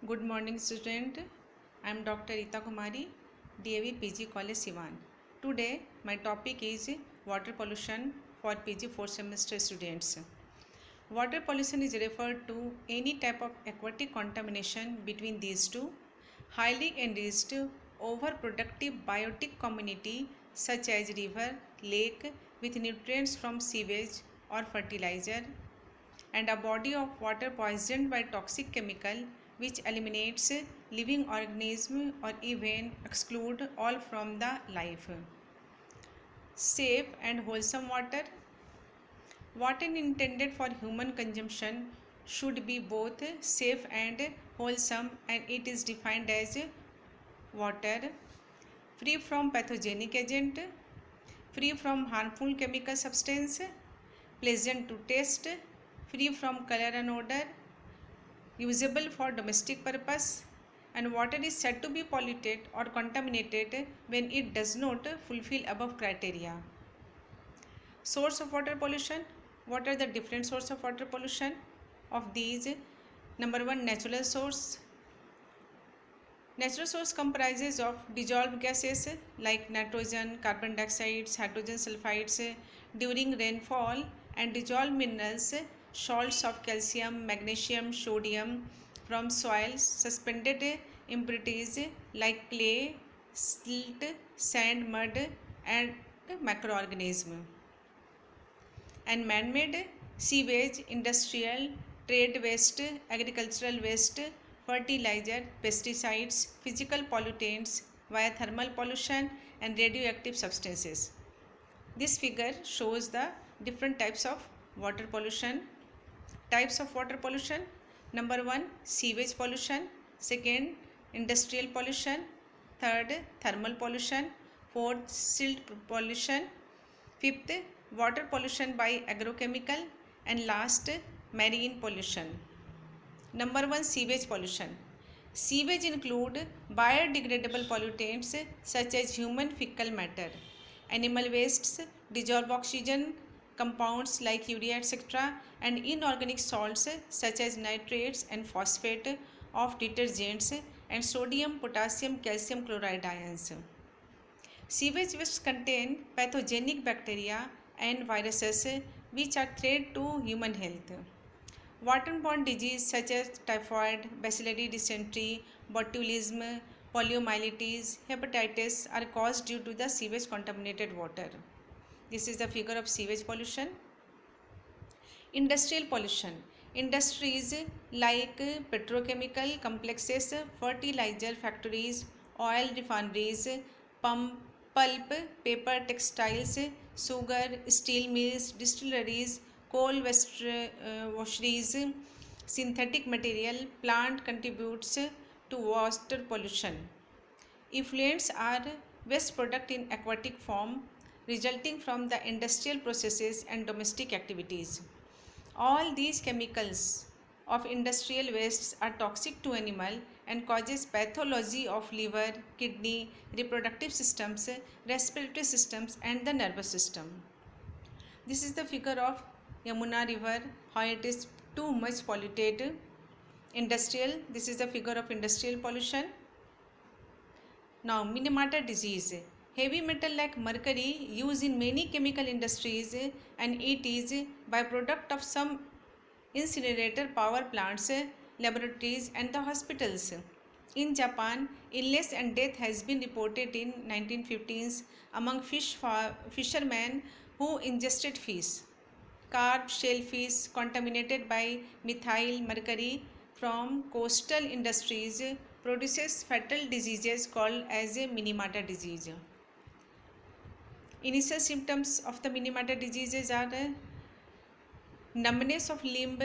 Good morning, student. I am Dr. Rita Kumari, DAV PG College Siwan. Today, my topic is water pollution for PG 4th semester students. Water pollution is referred to any type of aquatic contamination between these two, highly enriched, overproductive biotic community such as river, lake with nutrients from sewage or fertilizer, and a body of water poisoned by toxic chemical which eliminates living organism or even exclude all from the life. Safe and wholesome water. Water intended for human consumption should be both safe and wholesome, and it is defined as water free from pathogenic agent, free from harmful chemical substance, pleasant to taste, free from color and odor, usable for domestic purpose, and water is said to be polluted or contaminated when it does not fulfill above criteria. Source of water pollution. What are the different sources of water pollution? Of these, number one, natural source. Natural source comprises of dissolved gases like nitrogen, carbon dioxide, hydrogen sulfides during rainfall, and dissolved minerals, salts of calcium, magnesium, sodium from soil, suspended impurities like clay, silt, sand, mud, and microorganisms. And man-made sewage, industrial, trade waste, agricultural waste, fertilizer, pesticides, physical pollutants via thermal pollution, and radioactive substances. This figure shows the different types of water pollution. Types of water pollution. Number one, sewage pollution. Second, industrial pollution. Third, thermal pollution. Fourth, silt pollution. Fifth, water pollution by agrochemical, and last, marine pollution. Number one, sewage pollution. Sewage include biodegradable pollutants such as human fecal matter, animal wastes, dissolved oxygen compounds like urea, etc., and inorganic salts such as nitrates and phosphate of detergents, and sodium, potassium, calcium chloride ions. Sewage waste contain pathogenic bacteria and viruses which are threat to human health. Waterborne diseases such as typhoid, bacillary dysentery, botulism, poliomyelitis, hepatitis are caused due to the sewage contaminated water. This is the figure of sewage pollution. Industrial pollution. Industries like petrochemical complexes, fertilizer factories, oil refineries, pulp, paper, textiles, sugar, steel mills, distilleries, coal washeries, synthetic material, plant contributes to water pollution. Effluents are waste product in aquatic form resulting from the industrial processes and domestic activities. All these chemicals of industrial wastes are toxic to animal and causes pathology of liver, kidney, reproductive systems, respiratory systems, and the nervous system. This is the figure of Yamuna river, how it is too much polluted. Industrial, this is the figure of industrial pollution. Now, Minamata disease. Heavy metal like mercury used in many chemical industries, and it is byproduct of some incinerator power plants, laboratories, and the hospitals. In Japan, illness and death has been reported in 1915s among fishermen who ingested fish. Carp, shellfish contaminated by methyl mercury from coastal industries produces fatal diseases called as a Minamata disease. Initial symptoms of the Minamata diseases are numbness of limb,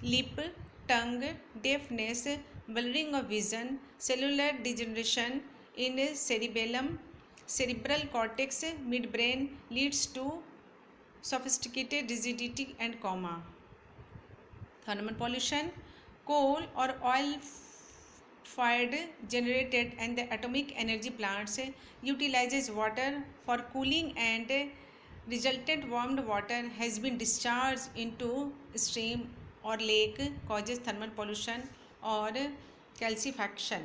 lip, tongue, deafness, blurring of vision, cellular degeneration in cerebellum, cerebral cortex, midbrain leads to sophisticated rigidity and coma. Thermal pollution. Coal or oil fired generated and the atomic energy plants utilizes water for cooling, and resultant warmed water has been discharged into stream or lake, causes thermal pollution और calcification.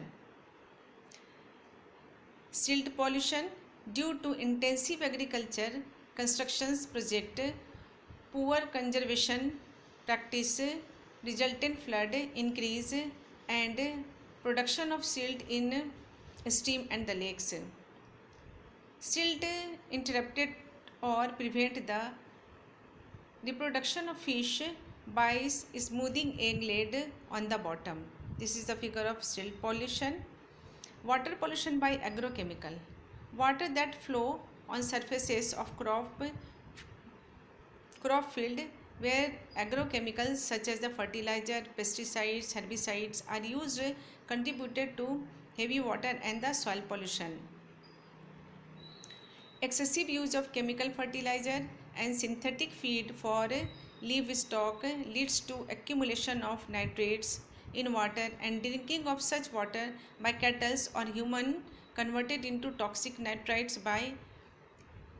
Silt pollution due to intensive agriculture, constructions project, poor conservation practice, resultant flood increase and production of silt in stream and the lakes. Silt interrupted or prevent the reproduction of fish by smoothing egg laid on the bottom. This is the figure of silt pollution. Water pollution by agrochemical. Water that flow on surfaces of crop field where agrochemicals such as the fertilizer, pesticides, herbicides are used contributed to heavy water and the soil pollution. Excessive use of chemical fertilizer and synthetic feed for livestock leads to accumulation of nitrates in water, and drinking of such water by cattle or human converted into toxic nitrites by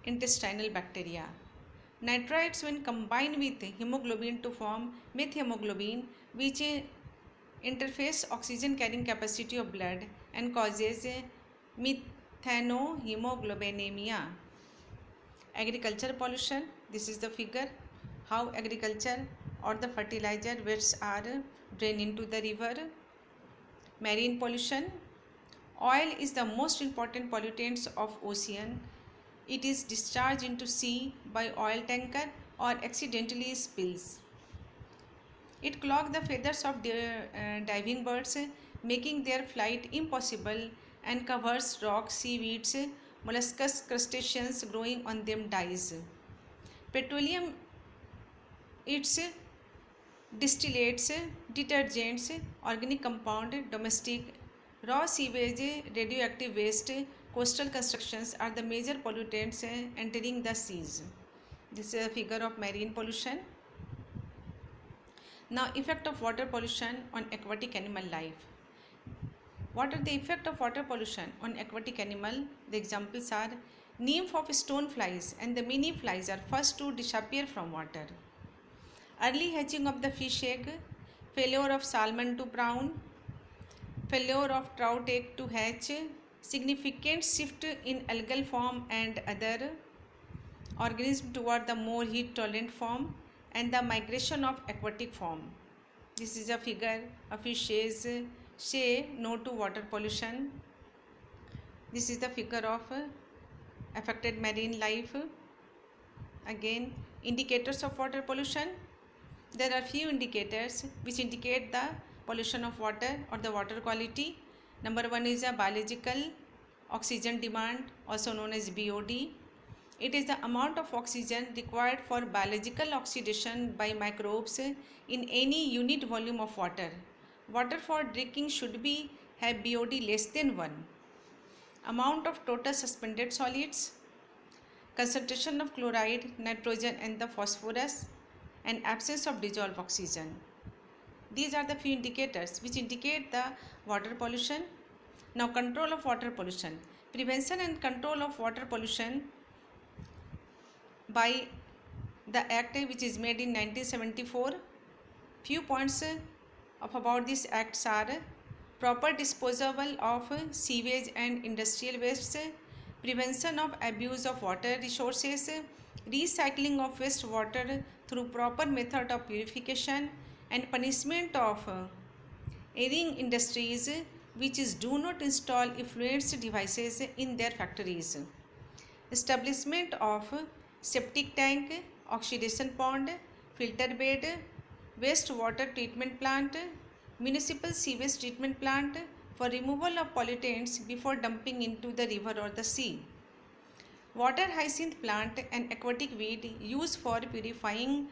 intestinal bacteria. Nitrites, when combined with hemoglobin to form methemoglobin, which interface oxygen carrying capacity of blood and causes methanohemoglobinemia. Agriculture pollution. This is the figure how agriculture or the fertilizer wastes are drained into the river. Marine pollution. Oil is the most important pollutant of ocean. It is discharged into sea by oil tanker or accidentally spills. It clogs the feathers of diving birds, making their flight impossible, and covers rocks, seaweeds, molluscs, crustaceans growing on them dies. Petroleum, its distillates, detergents, organic compound, domestic, raw sewage, radioactive waste, coastal constructions are the major pollutants entering the seas. This is a figure of marine pollution. Now, effect of water pollution on aquatic animal life. What are the effect of water pollution on aquatic animal? The examples are nymph of stone flies and the mini flies are first to disappear from water. Early hatching of the fish egg, failure of salmon to prawn, failure of trout egg to hatch, significant shift in algal form and other organisms toward the more heat tolerant form, and the migration of aquatic form. This is a figure of fishes say no to water pollution. This is the figure of affected marine life. Again, indicators of water pollution. There are few indicators which indicate the pollution of water or the water quality. Number one is a biological oxygen demand, also known as BOD. It is the amount of oxygen required for biological oxidation by microbes in any unit volume of water. Water for drinking should have BOD less than 1. Amount of total suspended solids, concentration of chloride, nitrogen and the phosphorus, and absence of dissolved oxygen. These are the few indicators which indicate the water pollution. Now, control of water pollution. Prevention and control of water pollution by the act which is made in 1974. Few points of about this acts are proper disposal of sewage and industrial wastes, prevention of abuse of water resources, recycling of wastewater through proper method of purification, and punishment of erring industries which do not install effluent devices in their factories. Establishment of septic tank, oxidation pond, filter bed, wastewater treatment plant, municipal sewage treatment plant for removal of pollutants before dumping into the river or the sea. Water hyacinth plant, an aquatic weed used for purifying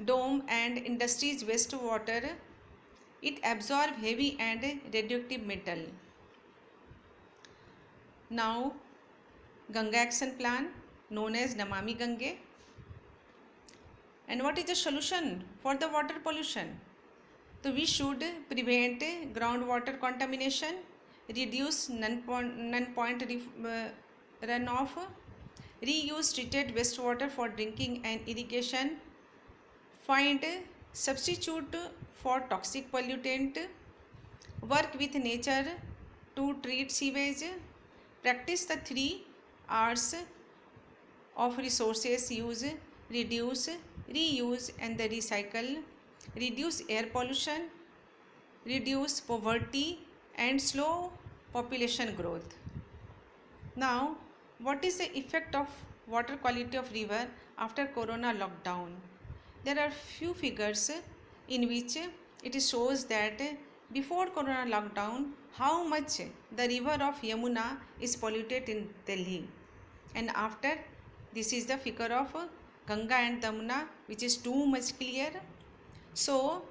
dome and industries wastewater. It absorbs heavy and radioactive metal. Now, Ganga Action Plan, known as Namami Gange. And what is the solution for the water pollution? So we should prevent groundwater contamination, reduce non-point runoff, reuse treated wastewater for drinking and irrigation, find substitute for toxic pollutant, work with nature to treat sewage, practice the 3 R's of resources use, reduce, reuse and the recycle, reduce air pollution, reduce poverty and slow population growth. Now, what is the effect of water quality of river after corona lockdown? There are few figures in which it shows that before corona lockdown how much the river of Yamuna is polluted in Delhi, and after this is the figure of Ganga and Yamuna, which is too much clear. So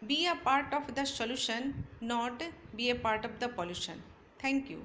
be a part of the solution, not be a part of the pollution. Thank you.